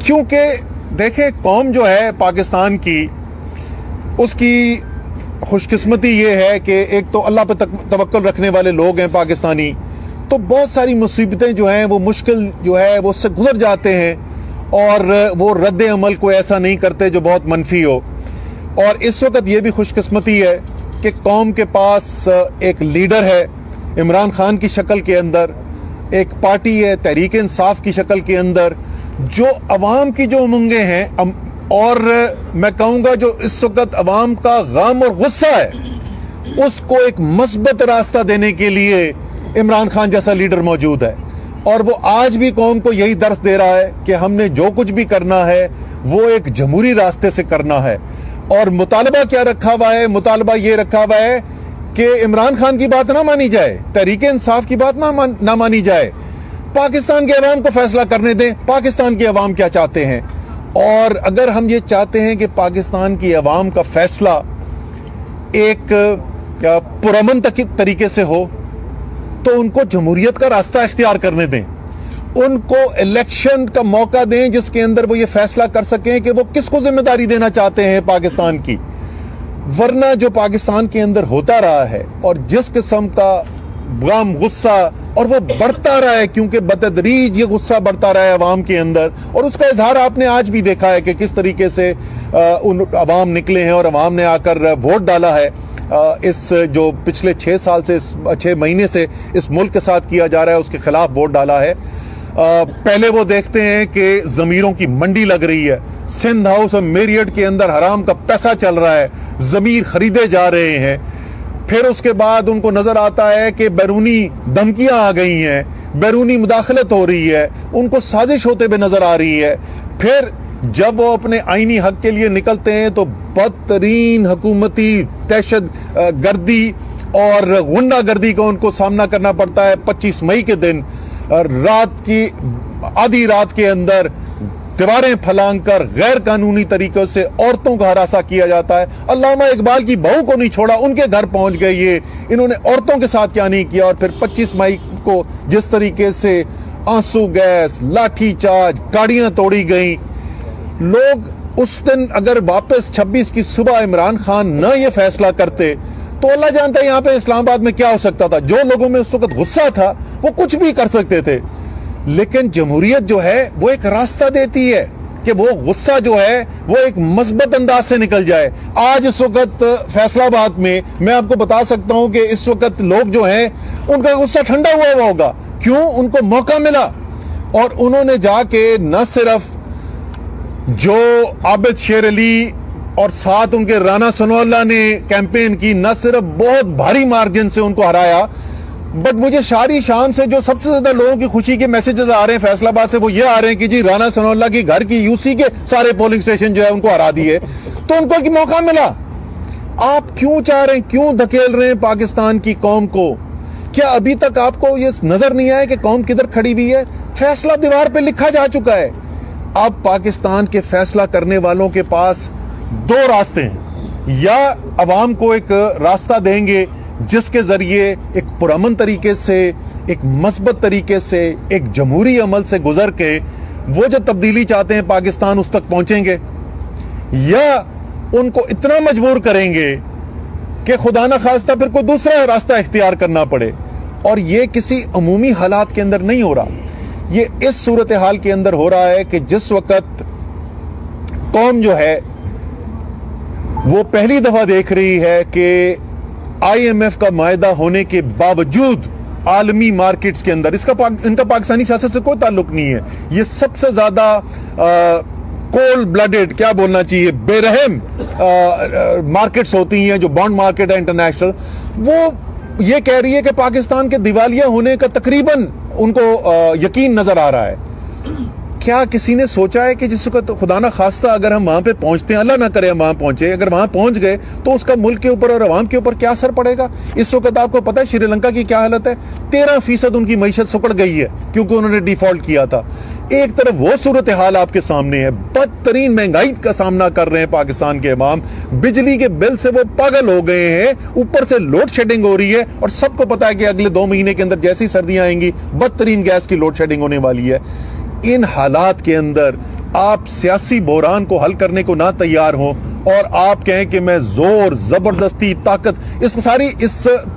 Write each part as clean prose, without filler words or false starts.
क्योंकि देखें, कौम जो है पाकिस्तान की, उसकी खुशकिस्मती ये है कि एक तो अल्लाह पर तवक्कुल रखने वाले लोग हैं पाकिस्तानी, तो बहुत सारी मुसीबतें जो हैं वो मुश्किल जो है वो उससे गुजर जाते हैं और वो रद्द अमल को ऐसा नहीं करते जो बहुत मनफी हो। और इस वक्त ये भी खुशकिस्मती है कि कौम के पास एक लीडर है इमरान खान की शक्ल के अंदर, एक पार्टी है तहरीक इंसाफ की शक्ल के अंदर, जो अवाम की जो उमंगें हैं और मैं कहूँगा जो इस वक्त अवाम का गम और गुस्सा है, उसको एक मस्बत रास्ता देने के लिए इमरान खान जैसा लीडर मौजूद है। और वो आज भी कौम को यही दर्स दे रहा है कि हमने जो कुछ भी करना है वो एक जमहूरी रास्ते से करना है। और मुतालबा क्या रखा हुआ है? मुतालबा ये रखा हुआ है कि इमरान खान की बात ना मानी जाए, तहरीक इंसाफ की बात ना मानी जाए, पाकिस्तान के अवाम को फैसला करने दें पाकिस्तान के अवाम क्या चाहते हैं। और अगर हम ये चाहते हैं कि पाकिस्तान की अवाम का फैसला एक पुरअमन तरीके से हो, तो उनको जमहूरियत का रास्ता इख्तियार करने दें, उनको इलेक्शन का मौका दें जिसके अंदर वो ये फैसला कर सकें कि वो किसको जिम्मेदारी देना चाहते हैं पाकिस्तान की। वरना जो पाकिस्तान के अंदर होता रहा है और जिस किस्म का गम, गुस्सा, और वो बढ़ता रहा है, क्योंकि बतदरीज ये गुस्सा बढ़ता रहा है अवाम के अंदर, और उसका इजहार आपने आज भी देखा है कि किस तरीके से उन अवाम निकले हैं और अवाम ने आकर वोट डाला है। इस जो पिछले 6 साल से 6 महीने से इस मुल्क के साथ किया जा रहा है उसके खिलाफ वोट डाला है। पहले वो देखते हैं कि ज़मीरों की मंडी लग रही है, सिंध हाउस और मेरियट के अंदर हराम का पैसा चल रहा है, ज़मीर खरीदे जा रहे हैं। फिर उसके बाद उनको नजर आता है कि बैरूनी धमकियां आ गई हैं, बैरूनी मुदाखलत हो रही है, उनको साजिश होते हुए नजर आ रही है। फिर जब वो अपने आईनी हक के लिए निकलते हैं तो बदतरीन हुकूमती दहशत गर्दी और गुंडागर्दी का उनको सामना करना पड़ता है। 25 मई के दिन रात की आधी रात के अंदर दीवारें फलांकर गैर कानूनी तरीकों से औरतों का हरासा किया जाता है। अल्लामा इकबाल की बहू को नहीं छोड़ा, उनके घर पहुंच गए ये, इन्होंने औरतों के साथ क्या नहीं किया। और फिर 25 मई को जिस तरीके से आंसू गैस, लाठी चार्ज, गाड़ियां तोड़ी गई, लोग उस दिन अगर वापस 26 की सुबह इमरान खान न ये फैसला करते तो अल्लाह जानता है यहाँ पे इस्लामाबाद में क्या हो सकता था। जो लोगों में उस वक्त गुस्सा था वो कुछ भी कर सकते थे, लेकिन जमहूरियत जो है वो एक रास्ता देती है कि वो गुस्सा जो है वो एक मस्बत अंदाज से निकल जाए। आज इस वक्त फैसलाबाद में मैं आपको बता सकता हूं कि इस वक्त लोग जो हैं उनका गुस्सा ठंडा हुआ होगा। क्यों? उनको मौका मिला और उन्होंने जाके न सिर्फ जो आबिद शेर अली और साथ उनके राना सनोल्ला ने कैंपेन की, न सिर्फ बहुत भारी मार्जिन से उनको हराया, बट मुझे सारी शाम से जो सबसे ज्यादा लोगों की खुशी के मैसेजेस आ रहे हैं फैसलाबाद से वो ये आ रहे हैं कि जी राना सनोल्ला की घर की यूसी के सारे पोलिंग स्टेशन जो है उनको हरा दिए, तो उनको एक मौका मिला। आप क्यों चाह रहे हैं, क्यों धकेल रहे हैं पाकिस्तान की कौम को? क्या अभी तक आपको ये नजर नहीं आया कि कौम किधर खड़ी हुई है? फैसला दीवार पे लिखा जा चुका है। अब पाकिस्तान के फैसला करने वालों के पास 2 रास्ते हैं, या अवाम को एक रास्ता देंगे जिसके जरिए एक पुरअमन तरीके से, एक मस्बत तरीके से, एक जमहूरी अमल से गुजर के वो जो तब्दीली चाहते हैं पाकिस्तान उस तक पहुंचेंगे, या उनको इतना मजबूर करेंगे कि खुदा ना खास्ता फिर कोई दूसरा रास्ता इख्तियार करना पड़े। और ये किसी अमूमी हालात के अंदर नहीं हो रहा, ये इस सूरत हाल के अंदर हो रहा है कि जिस वक्त कौम जो है वो पहली दफा देख रही है कि IMF का मायदा होने के बावजूद आलमी मार्केट्स के अंदर इनका पाकिस्तानी सियासत से कोई ताल्लुक नहीं है। ये सबसे ज्यादा कोल्ड ब्लडेड, क्या बोलना चाहिए, बेरहम मार्केट्स होती हैं जो बॉन्ड मार्केट है इंटरनेशनल, वो ये कह रही है कि पाकिस्तान के दिवालिया होने का तकरीबन उनको यकीन नजर आ रहा है। क्या किसी ने सोचा है कि जिस वक्त खुदा ना खास्ता अगर हम वहां पे पहुंचते हैं, अल्लाह ना करे हम वहां पहुंचे, अगर वहां पहुंच गए तो उसका मुल्क के ऊपर और अवाम के ऊपर क्या असर पड़ेगा? इस वक्त आपको पता है श्रीलंका की क्या हालत है? 13% उनकी मईशत सुकड़ गई है क्योंकि उन्होंने डिफॉल्ट किया था। एक तरफ वो सूरत हाल आपके सामने है, बदतरीन महंगाई का सामना कर रहे हैं पाकिस्तान के अवाम, बिजली के बिल से वो पागल हो गए हैं, ऊपर से लोड शेडिंग हो रही है और सबको पता है कि अगले 2 महीने के अंदर जैसी सर्दियां आएंगी बदतरीन गैस की लोड शेडिंग होने वाली है। इन हालात के अंदर आप सियासी बहरान को हल करने को ना तैयार हों और आप कहें कि मैं जोर, जबरदस्ती, ताकत, इस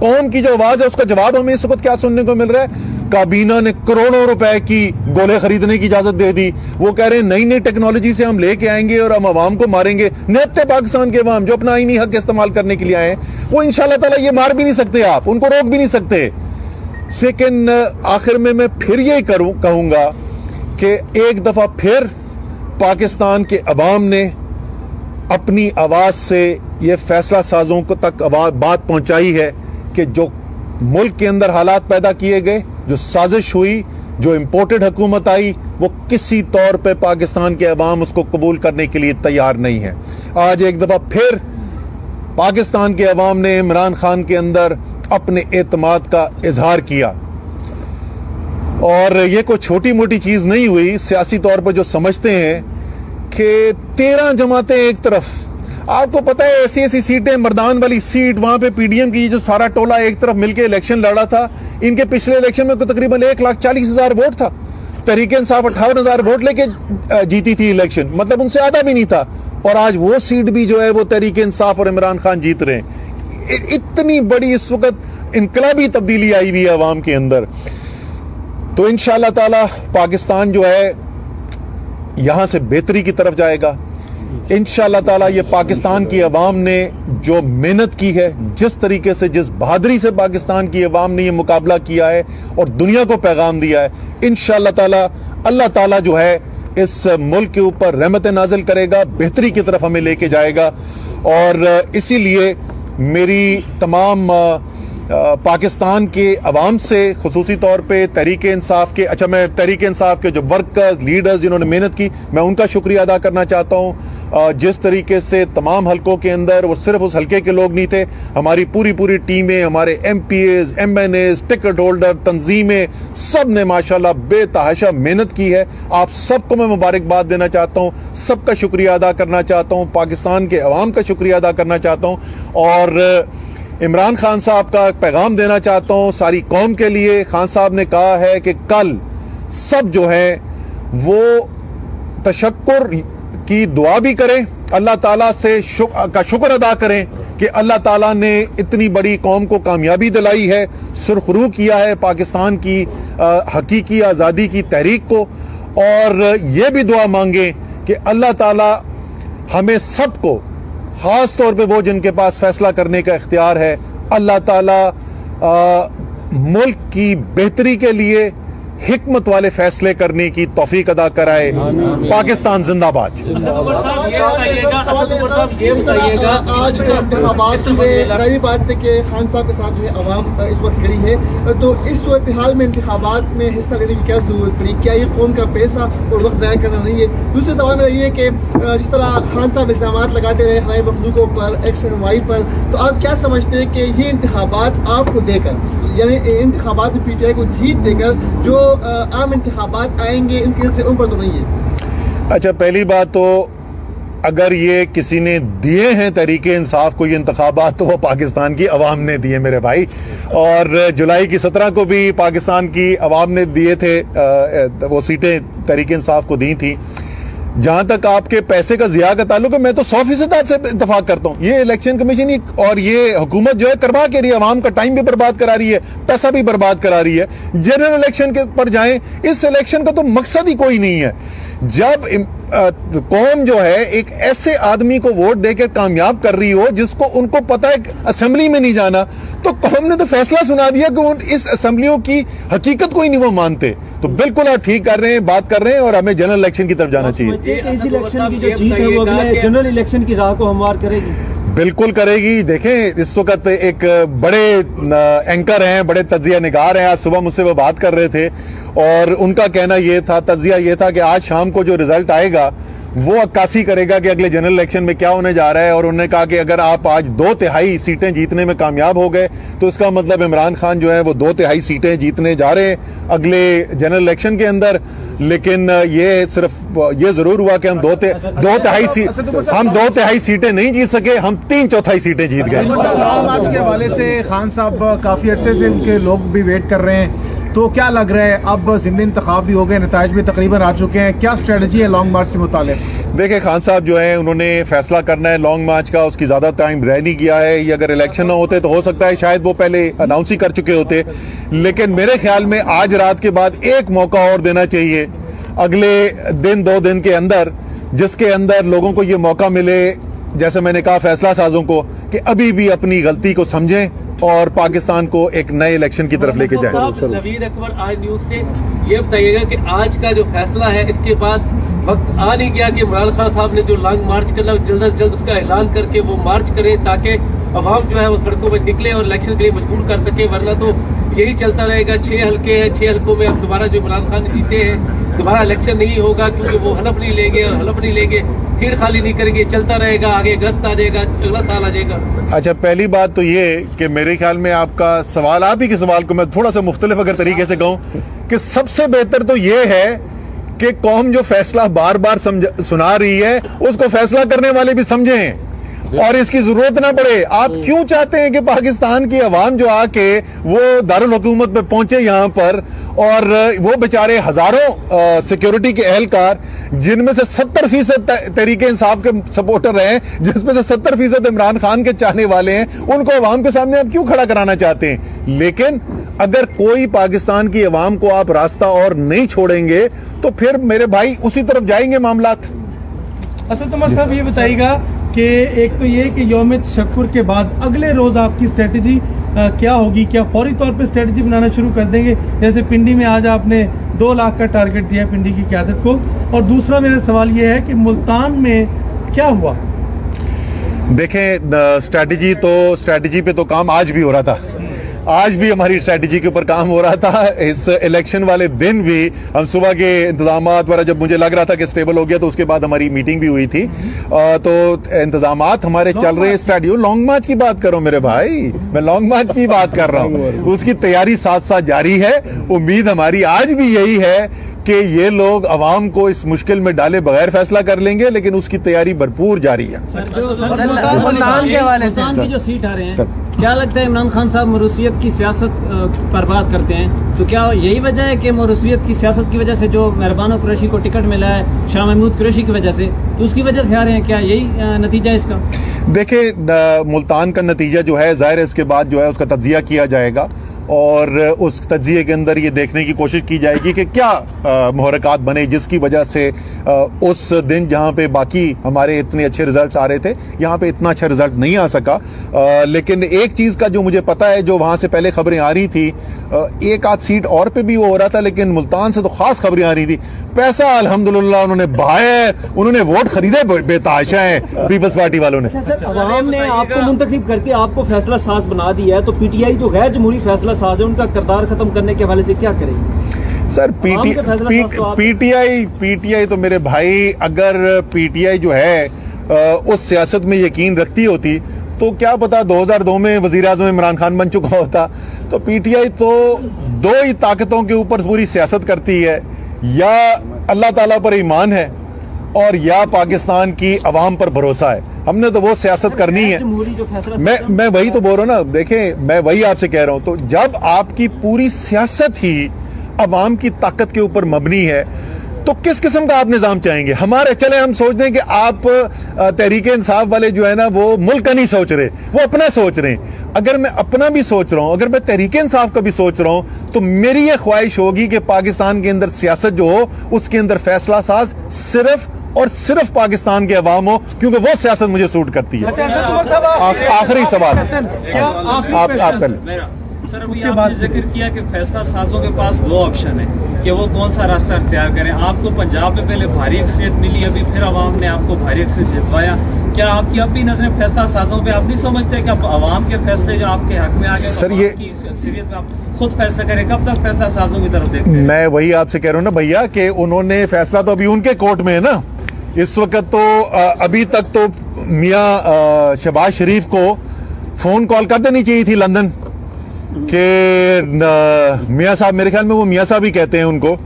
कौम की जो आवाज है उसका जवाब हमें इस वक्त क्या सुनने को मिल रहा है? काबीना ने करोड़ों रुपए की गोले खरीदने की इजाजत दे दी। वो कह रहे हैं नई नई टेक्नोलॉजी से हम लेके आएंगे और हम अवाम को मारेंगे। निहत्ते पाकिस्तान के अवाम जो अपना आईनी हक इस्तेमाल करने के लिए आए हैं, वो इंशाल्लाह ताला ये मार भी नहीं सकते, आप उनको रोक भी नहीं सकते। लेकिन आखिर में मैं फिर यही कहूंगा कि एक दफा फिर पाकिस्तान के अवाम ने अपनी आवाज से ये फैसला साजों को तक बात पहुंचाई है कि जो मुल्क के अंदर हालात पैदा किए गए, जो साजिश हुई, जो इंपोर्टेड हुकूमत आई, वो किसी तौर पे पाकिस्तान के अवाम उसको कबूल करने के लिए तैयार नहीं है। आज एक दफा फिर पाकिस्तान के अवाम ने इमरान खान के अंदर अपने एतमाद का इजहार किया और ये कोई छोटी मोटी चीज नहीं हुई। सियासी तौर पर जो समझते हैं कि 13 जमातें एक तरफ, आपको पता है ऐसी ऐसी सीटें, मर्दान वाली सीट, वहां पे पीडीएम की जो सारा टोला एक तरफ मिलकर इलेक्शन लड़ा था, इनके पिछले इलेक्शन में तो तकरीबन 1,40,000 वोट था। तहरीक इंसाफ 58,000 वोट लेके जीती थी इलेक्शन, मतलब उनसे आधा भी नहीं था। और आज वो सीट भी जो है वो तहरीक इंसाफ और इमरान खान जीत रहे हैं। इतनी बड़ी इस वक्त इनकलाबी तब्दीली आई हुई है अवाम के अंदर। तो इंशाअल्लाह ताला पाकिस्तान जो है यहां से बेहतरी की तरफ जाएगा। इंशाअल्लाह ताला ये पाकिस्तान की अवाम ने जो मेहनत की है, जिस तरीके से, जिस बहादुरी से पाकिस्तान की अवाम ने ये मुकाबला किया है और दुनिया को पैगाम दिया है, इंशाअल्लाह ताला अल्लाह ताला जो है इस मुल्क के ऊपर रहमत नाजिल करेगा, बेहतरी की तरफ हमें लेके जाएगा। और इसीलिए मेरी तमाम पाकिस्तान के अवाम से, खुसूसी तौर पे तहरीक इंसाफ के, मैं तहरीक इंसाफ के जो वर्कर्स, लीडर्स जिन्होंने मेहनत की, मैं उनका शुक्रिया अदा करना चाहता हूँ। जिस तरीके से तमाम हलकों के अंदर, वो सिर्फ उस हल्के के लोग नहीं थे, हमारी पूरी टीमें, हमारे MPAs, MNAs, टिकट होल्डर, तंजीमें, सब ने माशाल्लाह बेतहाशा मेहनत की है। आप सबको मैं मुबारकबाद देना चाहता हूँ, सबका शुक्रिया अदा करना चाहता हूँ, पाकिस्तान के अवाम का शुक्रिया अदा करना चाहता हूँ और इमरान खान साहब का पैगाम देना चाहता हूं सारी कौम के लिए। खान साहब ने कहा है कि कल सब जो है वो तशक्कुर की दुआ भी करें, अल्लाह ताला से शुक्र अदा करें कि अल्लाह ताला ने इतनी बड़ी कौम को कामयाबी दिलाई है, सुरखरू किया है पाकिस्तान की हकीकी आज़ादी की तहरीक को। और ये भी दुआ मांगे कि अल्लाह ताला हमें सबको, खास तौर पे वो जिनके पास फैसला करने का इख्तियार है, अल्लाह ताला मुल्क की बेहतरी के लिए हिकमत वाले फैसले करने की तौफीक अदा कराए। पाकिस्तान जिंदाबाद। आज जाहिर बात है कि खान साहब के साथ में अवाम इस वक्त खड़ी है, तो इस सूरत हाल में इंतखाबात में हिस्सा लेने की क्या जरूरत पड़ी? क्या ये कौम का पैसा और वक्त ज़ाया करना नहीं है? दूसरे सवाल में ये कि जिस तरह खान साहब इल्ज़ाम लगाते रहे खराई मखलूकों पर, XNY पर, तो आप क्या समझते हैं कि ये इंतखाबात आपको देकर, यानी इंतखाबात में PTI को जीत देकर जो आम इंतखाबात आएंगे, इनके से उन पर तो नहीं है? अच्छा, पहली बात तो अगर ये किसी ने दिए हैं तहरीक इंसाफ को ये इंतखाबात, तो वो पाकिस्तान की अवाम ने दिए मेरे भाई। और जुलाई की 17 को भी पाकिस्तान की अवाम ने दिए थे, वो सीटें तहरीक इंसाफ को दी थी। जहां तक आपके पैसे का जिया का ताल्लुक है, मैं तो 100% से इत्तेफाक करता हूं। ये इलेक्शन कमीशन और ये हुकूमत जो है करवा के रही है, अवाम का टाइम भी बर्बाद करा रही है, पैसा भी बर्बाद करा रही है। जनरल इलेक्शन के पर जाएं, इस इलेक्शन का तो मकसद ही कोई नहीं है। जब कौम जो है एक ऐसे आदमी को वोट देकर कामयाब कर रही हो जिसको उनको पता है असेंबली में नहीं जाना, तो कौम ने तो फैसला सुना दिया कि इस असेंबलियों की हकीकत को ही नहीं वो मानते। तो बिल्कुल आप ठीक कर रहे हैं, बात कर रहे हैं, और हमें जनरल इलेक्शन की तरफ जाना चाहिए। इस इलेक्शन की जो जीत है वो अगले जनरल इलेक्शन की राह को हमवार करेगी। बिल्कुल करेगी। देखें, इस वक्त एक बड़े एंकर हैं, बड़े तज्जिया निगार हैं, आज सुबह मुझसे वो बात कर रहे थे और उनका कहना ये था, तज्जिया ये था कि आज शाम को जो रिजल्ट आएगा वो अक्कासी करेगा कि अगले जनरल इलेक्शन में क्या होने जा रहा है। और उन्होंने कहा कि अगर आप आज 2/3 सीटें जीतने में कामयाब हो गए तो इसका मतलब इमरान खान जो है वो 2/3 सीटें जीतने जा रहे हैं अगले जनरल इलेक्शन के अंदर। लेकिन ये सिर्फ ये जरूर हुआ कि हम 2/3 सीटें नहीं जीत सके, हम 3/4 सीटें जीत गए। आज के हवाले से खान साहब काफी अरसे से उनके लोग भी वेट कर रहे हैं, तो क्या लग रहा है, अब ज़िमनी इंतखाब भी हो गए, नताइज भी तकरीबन आ चुके हैं, क्या स्ट्रेटजी है लॉन्ग मार्च से मुतालिक? देखिए खान साहब जो है उन्होंने फैसला करना है लॉन्ग मार्च का, उसकी ज़्यादा टाइम रह नहीं गया है। ये अगर इलेक्शन ना होते तो हो सकता है शायद वो पहले अनाउंस ही कर चुके होते, लेकिन मेरे ख्याल में आज रात के बाद एक मौका और देना चाहिए अगले दिन 2 दिन के अंदर, जिसके अंदर लोगों को ये मौका मिले, जैसे मैंने कहा फैसला साजों को, कि अभी भी अपनी गलती को समझें और पाकिस्तान को एक नए इलेक्शन की तरफ लेके जाएं। नवीद अकबर आज न्यूज से ये बताइएगा कि आज का जो फैसला है इसके बाद वक्त आ नहीं गया कि इमरान खान साहब ने जो लॉन्ग मार्च करना है जल्द से जल्द उसका ऐलान करके वो मार्च करें ताकि अवाम जो है वो सड़कों पर निकले और इलेक्शन के लिए मजबूर कर सके, वरना तो यही चलता रहेगा। 6 हल्के हैं, 6 हल्कों में अब दोबारा जो इमरान खान जीते हैं दोबारा इलेक्शन नहीं होगा क्योंकि वो हलफ नहीं लेंगे, और हलफ नहीं लेंगे सीट खाली नहीं करेंगे, चलता रहेगा, आगे अगस्त आ जाएगा, अगला साल आ जाएगा। अच्छा, पहली बात तो ये कि मेरे ख्याल में आपका सवाल, आप ही के सवाल को मैं थोड़ा सा मुख्तलिफ अगर तरीके से कहूँ कि सबसे बेहतर तो ये है कि कौम जो फैसला बार बार सुना रही है उसको फैसला करने वाले भी समझें और इसकी जरूरत ना पड़े। आप क्यों चाहते हैं कि पाकिस्तान की अवाम जो आके वो दारुल हुकूमत पे पहुंचे यहाँ पर, और वो बेचारे हजारों सिक्योरिटी के एहलकार जिनमें से 70% तहरीके इंसाफ के सपोर्टर हैं, जिसमें से 70% इमरान खान के चाहने वाले हैं, उनको अवाम के सामने आप क्यों खड़ा कराना चाहते हैं? लेकिन अगर कोई पाकिस्तान की अवाम को आप रास्ता और नहीं छोड़ेंगे तो फिर मेरे भाई उसी तरफ जाएंगे मामलात। असद उमर साहब ये बताइएगा कि एक तो ये कि यौम तशक्कुर के बाद अगले रोज आपकी स्ट्रेटजी क्या होगी? क्या फौरी तौर पे स्ट्रेटजी बनाना शुरू कर देंगे? जैसे पिंडी में आज आपने 2 लाख का टारगेट दिया पिंडी की क़यादत को, और दूसरा मेरा सवाल ये है कि मुल्तान में क्या हुआ? देखें, स्ट्रेटजी पे तो काम आज भी हो रहा था, आज भी हमारी स्ट्रेटजी के ऊपर काम हो रहा था। इस इलेक्शन वाले दिन भी हम सुबह के इंतजामात वगैरह, जब मुझे लग रहा था कि स्टेबल हो गया तो उसके बाद हमारी मीटिंग भी हुई थी, तो इंतजामात हमारे चल रहे। स्ट्रेटजी लॉन्ग मार्च की बात करो मेरे भाई, मैं लॉन्ग मार्च की बात कर रहा हूँ, उसकी तैयारी साथ साथ जारी है। उम्मीद हमारी आज भी यही है कि ये लोग अवाम को इस मुश्किल में डाले बगैर फैसला कर लेंगे, लेकिन उसकी तैयारी भरपूर जारी है। मुल्तान के हवाले से की जो सीट आ रहे हैं, क्या लगता है इमरान खान साहब मरूसियत की सियासत बर्बाद करते हैं? तो क्या यही वजह है कि मरूसियत की सियासत की वजह से जो मेहरबान कुरैशी को टिकट मिला है शाह महमूद कुरैशी की वजह से, तो उसकी वजह से आ रहे हैं? क्या यही नतीजा है इसका? देखिए, मुल्तान का नतीजा जो है जाहिर है इसके बाद जो है उसका तज्जिया किया जाएगा और उस तज्जिए के अंदर ये देखने की कोशिश की जाएगी कि क्या मुहरकात बने जिसकी वजह से उस दिन जहाँ पे बाकी हमारे इतने अच्छे रिजल्ट्स आ रहे थे यहाँ पे इतना अच्छा रिजल्ट नहीं आ सका। लेकिन एक चीज़ का जो मुझे पता है, जो वहाँ से पहले खबरें आ रही थी, एक आध सीट और पे भी वो हो रहा था, लेकिन मुल्तान से तो खास खबरें आ रही थी। पैसा अल्हम्दुलिल्लाह उन्होंने बहाया, उन्होंने वोट खरीदे बेताशा है पीपल्स पार्टी वालों ने। अवाम ने आपको मुंतखब करके आपको फैसला साज बना दिया है, तो पीटीआई जो गैर जमहूरी फैसला साज है उनका किरदार खत्म करने के हवाले से क्या करेंगे? सर पीटीआई तो मेरे भाई, अगर पीटीआई जो है उस सियासत में यकीन रखती होती तो क्या पता 2002 में वजीर आज़म इमरान खान बन चुका होता। तो पीटीआई तो 2 ही ताकतों के ऊपर पूरी सियासत करती है, या अल्लाह ताला पर ईमान है और या पाकिस्तान की अवाम पर भरोसा है। हमने तो वो सियासत करनी है। मैं वही तो बोल रहा हूँ ना, देखें मैं वही आपसे कह रहा हूँ। तो जब आपकी पूरी सियासत ही अवाम की ताकत के ऊपर मबनी है तो किस किस्म का आप निज़ाम चाहेंगे? हमारे चले हम सोच दें कि आप तहरीक इंसाफ वाले जो है ना वो मुल्क का नहीं सोच रहे, वो अपना सोच रहे हैं। अगर मैं अपना भी सोच रहा हूँ, अगर मैं तहरीक इंसाफ का भी सोच रहा हूँ, तो मेरी ये ख्वाहिश होगी कि पाकिस्तान के अंदर सियासत जो हो उसके अंदर फैसला साज सिर्फ और सिर्फ पाकिस्तान के अवाम हो, क्योंकि वो सियासत मुझे सूट करती है। आखिरी सवाल आप कर लें। सर, अभी आपने जिक्र किया कि फैसला साजों के पास 2 ऑप्शन है कि वो कौन सा रास्ता अख्तियार करें। आपको पंजाब में पहले भारी अक्सरियत मिली, अभी फिर अवाम ने आपको भारी अक्सरियत जितवाया। क्या आपकी अब भी नजरें फैसला साजों पे? आप नहीं समझते कि अब अवाम के फैसले जो आपके हक में आ गए, सर ये अक्सरियत में आप खुद फैसला करें? कब तक फैसला साजों की तरफ देखते हैं? मैं वही आपसे कह रहा हूँ ना भैया कि उन्होंने फैसला तो अभी उनके कोर्ट में है ना इस वक्त। तो अभी तक तो मियाँ शहबाज शरीफ को फोन कॉल कर देनी चाहिए थी लंदन के मियाँ साहब, मेरे ख्याल में वो मियाँ साहब ही कहते हैं उनको,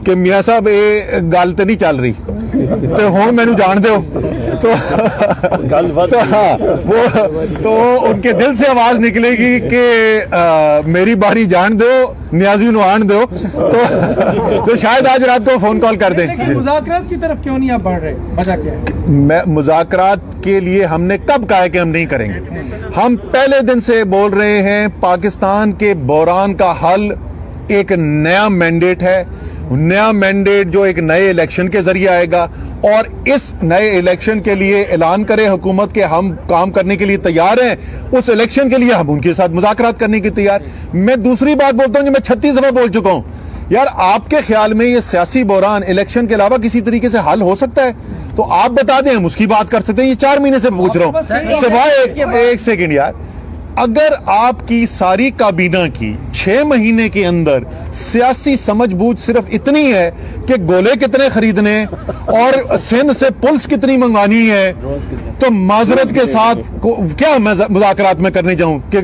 कि मियाँ साहब ये गल तो नहीं चल रही, तो हुण मैनू जान दो। तो हाँ, वो तो उनके दिल से आवाज निकलेगी कि मेरी बारी जान दो, न्याजी नु आन दो। तो शायद आज रात को फोन कॉल कर दें। लेकिन मुज़ाकरात की तरफ क्यों नहीं आप बढ़ रहे, वजह क्या है? मैं मुज़ाकरात के लिए हमने कब कहा है कि हम नहीं करेंगे? हम पहले दिन से बोल रहे हैं पाकिस्तान के बहरान का हल एक नया मैंडेट है, नया मैंडेट जो एक नए इलेक्शन के जरिए आएगा, और इस नए इलेक्शन के लिए ऐलान करे हुकूमत के हम काम करने के लिए तैयार हैं, उस इलेक्शन के लिए हम उनके साथ मुज़ाकरात करने की तैयार। मैं दूसरी बात बोलता हूं जो मैं 36 दफा बोल चुका हूं, यार आपके ख्याल में ये सियासी बहरान इलेक्शन के अलावा किसी तरीके से हल हो सकता है? तो आप बता दें, हम उसकी बात कर सकते हैं। ये 4 महीने से पूछ रहा हूं, सिवाय एक सेकेंड यार, अगर आपकी सारी काबीना की 6 महीने के अंदर सियासी समझबूझ सिर्फ इतनी है कि गोले कितने खरीदने और सिंध से पुलिस कितनी मंगवानी है, तो माजरत के साथ क्या मुज़ाकरात में करने जाऊं कि